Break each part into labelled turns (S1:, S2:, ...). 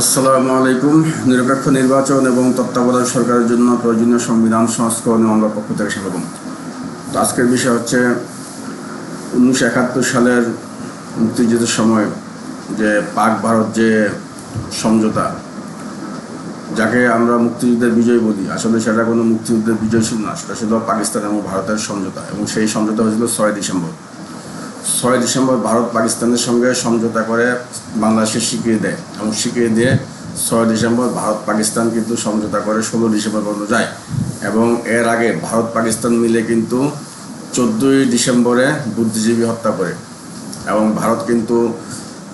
S1: আসসালামু আলাইকুম। নিরপেক্ষ নির্বাচন এবং তত্ত্বাবধায়ক সরকারের জন্য প্রয়োজনীয় সংবিধান সংস্করণে আমরা পক্ষ থেকে স্বাগতম। তো আজকের বিষয় হচ্ছে 1971 সালের মুক্তিযুদ্ধের সময় যে পাক ভারত যে সমঝোতা, যাকে আমরা মুক্তিযুদ্ধের বিজয় বলি, আসলে সেটা কোনো মুক্তিযুদ্ধের বিজয় ছিল না, সেটা ছিল পাকিস্তান এবং ভারতের সমঝোতা। এবং সেই সমঝোতা হয়েছিল 6 ডিসেম্বর ভারত পাকিস্তানের সঙ্গে সমঝোতা করে বাংলাদেশের স্বীকৃতি দেয়, এবং স্বীকৃতি দিয়ে 6 ডিসেম্বর ভারত পাকিস্তান কিন্তু সমঝোতা করে 16 ডিসেম্বর পর্যন্ত যায়। এবং এর আগে ভারত পাকিস্তান মিলে কিন্তু 14ই ডিসেম্বরে বুদ্ধিজীবী হত্যা করে, এবং ভারত কিন্তু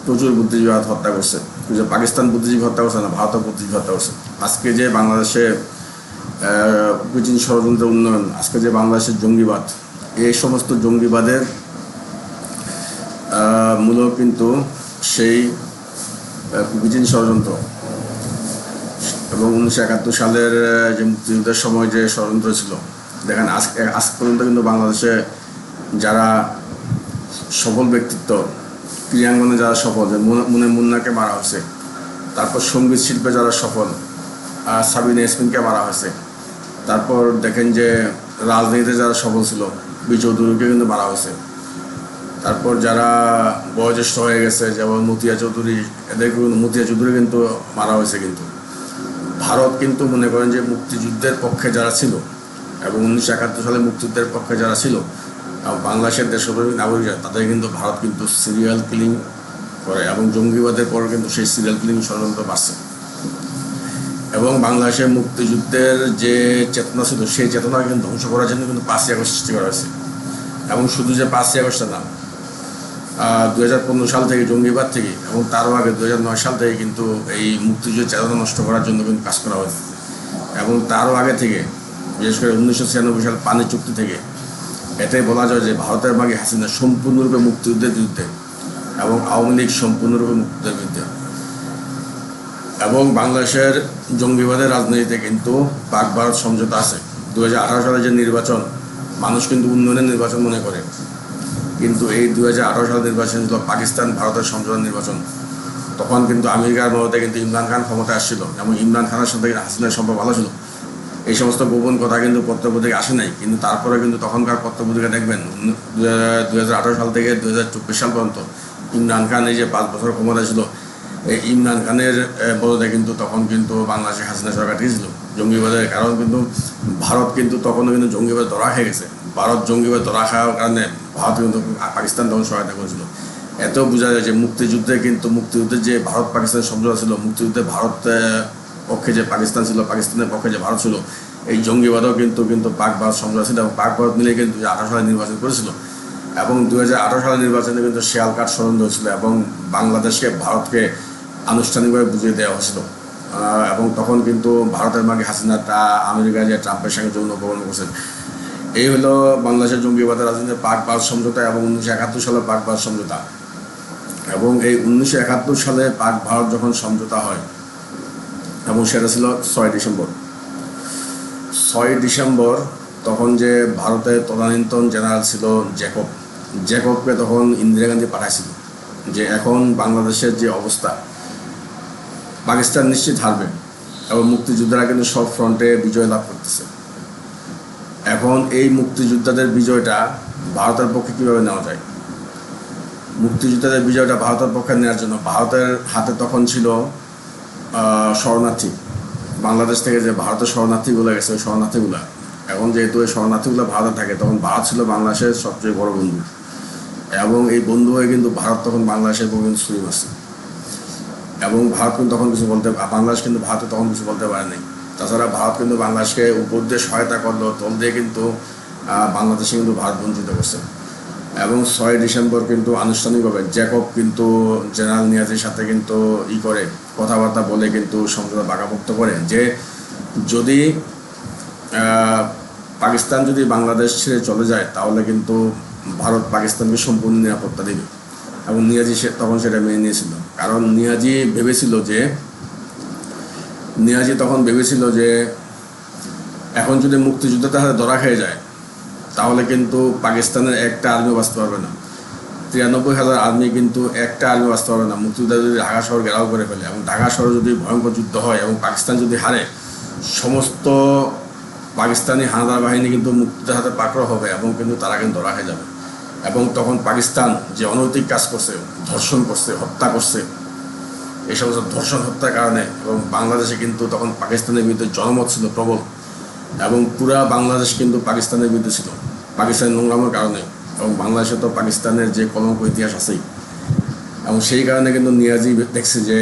S1: প্রচুর বুদ্ধিজীবী হত্যা করছে। যে পাকিস্তান বুদ্ধিজীবী হত্যা করছে না, ভারতও বুদ্ধিজীবী হত্যা করছে। আজকে যে বাংলাদেশে কুচিন ষড়যন্ত্র উন্নয়ন, আজকে যে বাংলাদেশের জঙ্গিবাদ, এই সমস্ত জঙ্গিবাদের মূল কিন্তু সেই কুচিন ষড়যন্ত্র। এবং 1971 সালের যে মুক্তিযুদ্ধের সময় যে ষড়যন্ত্র ছিল, দেখেন আজ পর্যন্ত কিন্তু বাংলাদেশে যারা সফল ব্যক্তিত্ব, ক্রীড়াঙ্গনে যারা সফল, যে মুন্নাকে মারা হয়েছে, তারপর সঙ্গীত শিল্পে যারা সফল, সাবিনা ইয়াসমিনকে মারা হয়েছে, তারপর দেখেন যে রাজনীতিতে যারা সফল ছিল, বি চৌধুরীকে কিন্তু মারা হয়েছে, তারপর যারা বয়োজ্যেষ্ঠ হয়ে গেছে যেমন মতিয়া চৌধুরী, এদেরকে মতিয়া চৌধুরী কিন্তু মারা হয়েছে। কিন্তু ভারত কিন্তু মনে করেন যে মুক্তিযুদ্ধের পক্ষে যারা ছিল এবং 1971 সালে মুক্তিযুদ্ধের পক্ষে যারা ছিল বাংলাদেশের দেশপ্রেমী নাগরিকরা, তাদের কিন্তু ভারত কিন্তু সিরিয়াল কিলিং করে, এবং জঙ্গিবাদের পর কিন্তু সেই সিরিয়াল কিলিং ষড়যন্ত্র বাড়ছে। এবং বাংলাদেশের মুক্তিযুদ্ধের যে চেতনা ছিল, সেই চেতনা কিন্তু ধ্বংস করার জন্য কিন্তু 5ই আগস্ট সৃষ্টি করা হয়েছে। এবং শুধু যে 5ই আগস্টের নাম, 2015 সাল থেকে জঙ্গিবাদ থেকে, এবং তারও আগে 2009 সাল থেকে কিন্তু এই মুক্তিযুদ্ধের চেতনা নষ্ট করার জন্য কিন্তু কাজ করা হয়েছে। এবং তারও আগে থেকে, বিশেষ করে 1996 সাল পানি চুক্তি থেকে, এটাই বলা যায় যে ভারতের মাগে হাসিনা সম্পূর্ণরূপে মুক্তিযুদ্ধের বিরুদ্ধে, এবং আওয়ামী লীগ সম্পূর্ণরূপে মুক্তিযুদ্ধের বিরুদ্ধে। এবং বাংলাদেশের জঙ্গিবাদের রাজনীতিতে কিন্তু পাক ভারত সমঝোতা আছে। 2018 সালে যে নির্বাচন, মানুষ কিন্তু উন্নয়নের নির্বাচন মনে করে, কিন্তু এই 2018 সালের নির্বাচন ছিল পাকিস্তান ভারতের সমঝোতার নির্বাচন। তখন কিন্তু আমেরিকার মদতে কিন্তু ইমরান খান ক্ষমতায় আসছিল, এবং ইমরান খানের সাথে হাসিনার সম্পর্ক ভালো ছিল। এই সমস্ত গোপন কথা কিন্তু পত্রপত্রিকা আসে নাই, কিন্তু তারপরে কিন্তু তখনকার পত্রপত্রিকা দেখবেন 2018 সাল থেকে 2024 সাল পর্যন্ত ইমরান খান এই যে 5 বছর ক্ষমতা ছিল, এই ইমরান খানের বদলে কিন্তু তখন কিন্তু বাংলাদেশে হাসিনা সরকার ছিল জঙ্গিবাদের কারণ। কিন্তু ভারত কিন্তু তখনও কিন্তু জঙ্গিবাদ ধরা খেয়ে গেছে। ভারত জঙ্গিবাদ ধরা খাওয়ার কারণে ভারত কিন্তু পাকিস্তান তখন সহায়তা করেছিল। এত বোঝা যায় যে মুক্তিযুদ্ধের যে ভারত পাকিস্তানের সমঝোতা ছিল, মুক্তিযুদ্ধে ভারতের পক্ষে যে পাকিস্তান ছিল, পাকিস্তানের পক্ষে যে ভারত ছিল, এই জঙ্গিবাদও কিন্তু পাক ভারত সমঝোতা ছিল। এবং পাক ভারত মিলে কিন্তু 2018 সালে নির্বাচন করেছিল, এবং 2018 সালের নির্বাচনে কিন্তু শিয়ালকাট ষড়যন্ত্র হয়েছিল, এবং বাংলাদেশকে ভারতকে আনুষ্ঠানিকভাবে বুঝিয়ে দেওয়া হয়েছিল। এবং তখন কিন্তু ভারতের মাগে হাসিনাটা আমেরিকায় যে ট্রাম্পের সঙ্গে যৌন অপকর্ম করছেন। এই হলো বাংলাদেশের জঙ্গিবাদের রাজনীতি পাক ভারত সমঝোতা এবং 1971 সালের পাক ভারত সমঝোতা। এবং এই 1971 সালে পাক ভারত যখন সমঝোতা হয়, এবং সেটা ছিল 6 ডিসেম্বর, তখন যে ভারতের তদানীন্তন জেনারেল ছিল জ্যাকবকে তখন ইন্দিরা গান্ধী পাঠাইছিল যে এখন বাংলাদেশের যে অবস্থা, পাকিস্তান নিশ্চিত হারবে, এবং মুক্তিযোদ্ধারা কিন্তু সব ফ্রন্টে বিজয় লাভ করতেছে। এখন এই মুক্তিযোদ্ধাদের বিজয়টা ভারতের পক্ষে কীভাবে নেওয়া যায়? মুক্তিযোদ্ধাদের বিজয়টা ভারতের পক্ষে নেওয়ার জন্য ভারতের হাতে তখন ছিল শরণার্থী। বাংলাদেশ থেকে যে ভারতের শরণার্থীগুলো গেছে, ওই শরণার্থীগুলো এখন যেহেতু ওই শরণার্থীগুলো ভারতে থাকে, তখন ভারত ছিল বাংলাদেশের সবচেয়ে বড় বন্ধু। এবং এই বন্ধু হয়ে কিন্তু ভারত তখন বাংলাদেশের উপর কিন্তু ছুরি মারছে, এবং ভারত কিন্তু তখন বাংলাদেশ কিন্তু ভারতে তখন কিছু বলতে পারেনি। তাছাড়া ভারত কিন্তু বাংলাদেশকে উপর দিয়ে সহায়তা করলো, তল দিয়ে কিন্তু বাংলাদেশে কিন্তু ভারত বঞ্চিত করছে। এবং 6 ডিসেম্বর কিন্তু আনুষ্ঠানিকভাবে জ্যাকব কিন্তু জেনারেল নিয়াজির সাথে কিন্তু কথাবার্তা বলে কিন্তু সমঝোতা পাকাপোক্ত করে যে যদি পাকিস্তান যদি বাংলাদেশ ছেড়ে চলে যায়, তাহলে কিন্তু ভারত পাকিস্তানকে সম্পূর্ণ নিরাপত্তা দেবে। এবং নিয়াজি তখন সেটা মেনে নিয়েছিল, কারণ নিয়াজি তখন ভেবেছিল যে এখন যদি মুক্তিযুদ্ধটা হাতে ধরা খেয়ে যায়, তাহলে কিন্তু পাকিস্তানের একটা আর্মিও বাঁচতে পারবে না। 93,000 আর্মি কিন্তু একটা আর্মি বাঁচতে পারবে না। মুক্তিযোদ্ধা যদি ঢাকা শহর ঘেরাও করে ফেলে এবং ঢাকা শহরে যদি ভয়ঙ্কর যুদ্ধ হয় এবং পাকিস্তান যদি হারে, সমস্ত পাকিস্তানি হানাদার বাহিনী কিন্তু মুক্তিযোদ্ধার হাতে পাকড়াও হবে এবং কিন্তু তারা কিন্তু ধরা খেয়ে যাবে। এবং তখন পাকিস্তান যে অনৈতিক কাজ করছে, ধর্ষণ করছে, হত্যা করছে, এই সমস্ত ধর্ষণ হত্যার কারণে এবং বাংলাদেশে কিন্তু তখন পাকিস্তানের বিরুদ্ধে জনমত ছিল প্রবল এবং পুরা বাংলাদেশ কিন্তু পাকিস্তানের বিরুদ্ধে ছিল পাকিস্তানের নোংরামের কারণে। এবং বাংলাদেশে তো পাকিস্তানের যে কলঙ্ক ইতিহাস আছেই, এবং সেই কারণে কিন্তু নিয়াজি দেখছে যে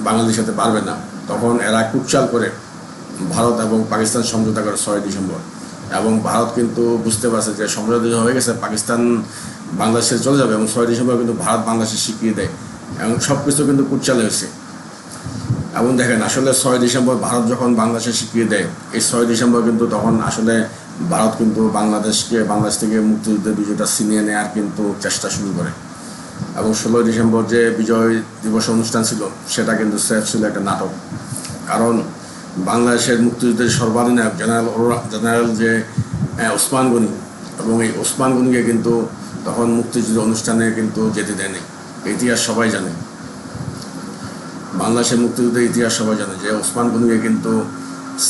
S1: বাংলাদেশ হতে পারবে না। তখন এরা কুটচাল করে ভারত এবং পাকিস্তান সমঝোতা করে 6 ডিসেম্বর। এবং ভারত কিন্তু বুঝতে পারছে যে সমঝোতা হয়ে গেছে, পাকিস্তান বাংলাদেশে চলে যাবে, এবং 6 ডিসেম্বর কিন্তু ভারত বাংলাদেশে স্বীকৃতি দেয় এবং সব কিছু কিন্তু কুটচালে হয়েছে। এবং দেখেন আসলে 6 ডিসেম্বর ভারত যখন বাংলাদেশে স্বীকৃতি দেয়, এই 6 ডিসেম্বর কিন্তু তখন আসলে ভারত কিন্তু বাংলাদেশ থেকে মুক্তিযুদ্ধের বিজয়টা ছিনিয়ে নেওয়ার কিন্তু চেষ্টা শুরু করে। এবং 16 ডিসেম্বর যে বিজয় দিবস অনুষ্ঠান ছিল, সেটা কিন্তু ছিল একটা নাটক। কারণ বাংলাদেশের মুক্তিযুদ্ধের সর্বাধিনায়ক জেনারেল যে ওসমান গনি, এবং এই ওসমান গনিকে কিন্তু তখন মুক্তিযুদ্ধ অনুষ্ঠানে কিন্তু যেতে দেয়নি। ইতিহাস সবাই জানে, বাংলাদেশের মুক্তিযুদ্ধের ইতিহাস সবাই জানে যে ওসমান গনিকে কিন্তু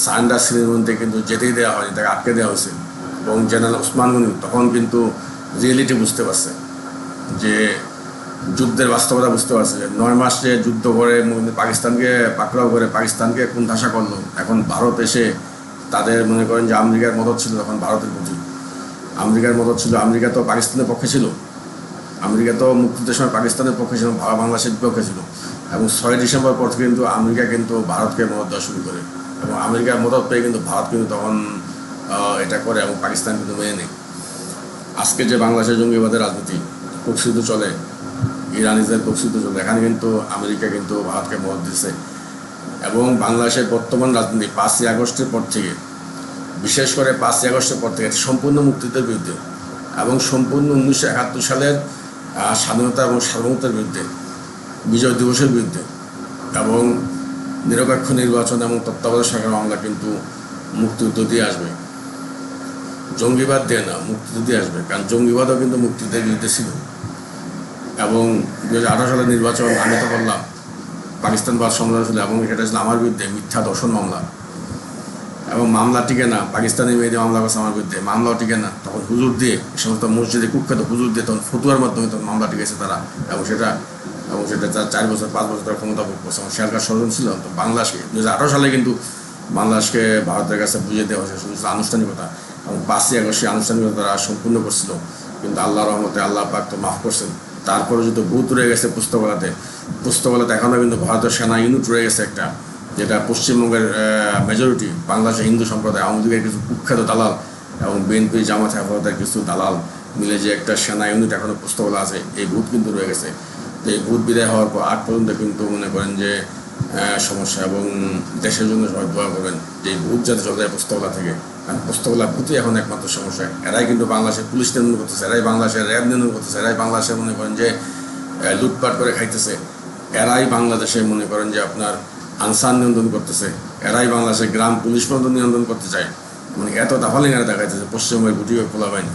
S1: সারেন্ডার সেরিমনিতে কিন্তু যেতেই দেওয়া হয়নি, তাকে আটকে দেওয়া হয়েছে। এবং জেনারেল ওসমান গনি তখন কিন্তু রিয়েলিটি বুঝতে পারছে, যে যুদ্ধের বাস্তবতা বুঝতে পারছে, যে 9 মাস যে যুদ্ধ করে পাকিস্তানকে পাকড়াও করে পাকিস্তানকে কোণঠাসা করলো। এখন ভারত এসে তাদের মনে করেন যে আমেরিকার মদত ছিল তখন ভারতের প্রতি, আমেরিকার মদত ছিল। আমেরিকা তো পাকিস্তানের পক্ষে ছিল, আমেরিকা তো মুক্তিযুদ্ধের সময় পাকিস্তানের পক্ষে ছিল, বাংলাদেশের বিপক্ষে ছিল। এবং 6 ডিসেম্বর পর থেকে কিন্তু আমেরিকা কিন্তু ভারতকে মদত দেওয়া শুরু করে, এবং আমেরিকার মদত পেয়ে কিন্তু ভারত কিন্তু তখন এটা করে এবং পাকিস্তান কিন্তু মেনে নেয়। আজকে যে বাংলাদেশের জঙ্গিবাদের রাজনীতি প্রকৃত চলে, ইরানিদের প্রকৃত চলে, এখানে কিন্তু আমেরিকা কিন্তু ভারতকে মদত দিচ্ছে। এবং বাংলাদেশের বর্তমান রাজনীতি 5ই আগস্টের পর থেকে, বিশেষ করে 5ই আগস্টের পর থেকে সম্পূর্ণ মুক্তিযুদ্ধের বিরুদ্ধে এবং সম্পূর্ণ 1971 সালের স্বাধীনতা এবং সার্বভৌমত্বের বিরুদ্ধে, বিজয় দিবসের বিরুদ্ধে, এবং নিরপেক্ষ নির্বাচন এবং তত্ত্বাবধায়ক সরকার মামলা কিন্তু মুক্তিযুদ্ধ দিয়ে আসবে, জঙ্গিবাদ দিয়ে না, মুক্তিযুদ্ধ দিয়ে আসবে। কারণ জঙ্গিবাদও কিন্তু মুক্তিযুদ্ধের বিরুদ্ধে ছিল। এবং 2018 সালের নির্বাচন আমি তো বললাম পাকিস্তানবাদ সমালোচনা ছিল, এবং এটা ছিল আমার বিরুদ্ধে মিথ্যা ধর্ষণ মামলা, এবং মামলা টিকে না, পাকিস্তানি মেয়েদের মামলা করছে আমার বিরুদ্ধে, মামলাও টিকে না। তখন হুজুর দিয়ে, সমস্ত মসজিদে কুখ্যাত হুজুর দিয়ে তখন ফতুয়ার মাধ্যমে তখন মামলা টিকেছে তারা, এবং সেটা 4 বছর 5 বছর তারা ক্ষমতা ভোগ করছে। এবং সরকার ষড়যন্ত্র ছিল। তো বাংলাদেশকে 2018 সালে কিন্তু বাংলাদেশকে ভারতের কাছে বুঝিয়ে দেওয়া হয়েছে, শুধু আনুষ্ঠানিকতা। এবং 5ই আগস্টে আনুষ্ঠানিকতা তারা সম্পূর্ণ করছিল, কিন্তু আল্লাহর রহমতে আল্লাহ পাক তো মাফ করছেন। তারপরে যদি ভূত রয়ে গেছে পুস্তকালয়তে এখনও কিন্তু ভারতের সেনা ইউনিট রয়ে গেছে একটা, যেটা পশ্চিমবঙ্গের মেজরিটি বাংলাদেশের হিন্দু সম্প্রদায়, আওয়ামী লীগের কিছু কুখ্যাত দালাল এবং বিএনপি জামাত হেফাজতের কিছু দালাল মিলে যে একটা সেনা ইউনিট এখনও পুস্তকালয় আছে, এই ভূত কিন্তু রয়ে গেছে। তো এই ভূত বিদায় হওয়ার পর আগ পর্যন্ত কিন্তু মনে করেন যে সমস্যা, এবং দেশের জন্য সবাই দোয়া করবেন যে এই ভূত যাতে চলে যায় পুস্তকালয় থেকে। কারণ পুস্তকালয় ভূতই এখন একমাত্র সমস্যা। এরাই কিন্তু বাংলাদেশের পুলিশ নিয়ন্ত্রণ করতেছে, এরাই বাংলাদেশের র্যাব নিয়ন্ত্রণ করতেছে, এরাই বাংলাদেশে মনে করেন যে লুটপাট করে খাইতেছে, এরাই বাংলাদেশে মনে করেন যে আপনার আনসার নিয়ন্ত্রণ করতেছে, এরাই বাংলাদেশের গ্রাম পুলিশ পর্যন্ত নিয়ন্ত্রণ করতে চায়। মানে এত দাফালিং এরা দেখাইতেছে পশ্চিমবঙ্গের গুটি খোলাবেন।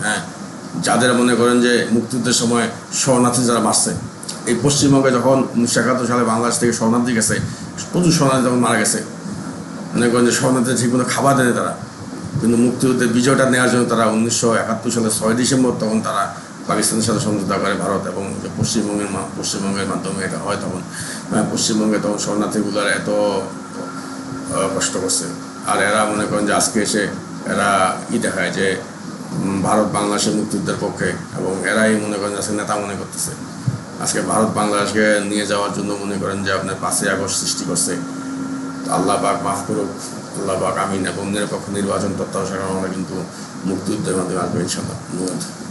S1: যাদের মনে করেন যে মুক্তিযুদ্ধের সময় শরণার্থী যারা মারছে, এই পশ্চিমবঙ্গে যখন 1971 সালে বাংলাদেশ থেকে শরণার্থী গেছে, প্রচুর শরণার্থী যখন মারা গেছে, মনে করেন যে শরণার্থীদের ঠিকমতো খাবার দেয় তারা, কিন্তু মুক্তিযুদ্ধের বিজয়টা নেওয়ার জন্য তারা 1971 সালে 6 ডিসেম্বর তখন তারা পাকিস্তানের সাথে সমঝোতা করে ভারত, এবং পশ্চিমবঙ্গের মাধ্যমে এটা হয়। তখন পশ্চিমবঙ্গে তখন শরণার্থীগুলোর এত কষ্ট করছে। আর এরা মনে করেন যে আজকে এসে এরা দেখায় যে ভারত বাংলাদেশের মুক্তিযুদ্ধের পক্ষে, এবং এরাই মনে করেন আজকে নেতা মনে করতেছে। আজকে ভারত বাংলাদেশকে নিয়ে যাওয়ার জন্য মনে করেন যে আপনার 5ই আগস্ট সৃষ্টি করছে। আল্লাহ পাক মাফ করুক, আল্লাহ পাক আমিন। এবং নিরপেক্ষ নির্বাচন তত্ত্বাবধায়ক আমরা কিন্তু মুক্তিযুদ্ধের মাধ্যমে আসবে ইনশাআল্লাহ। ধন্যবাদ।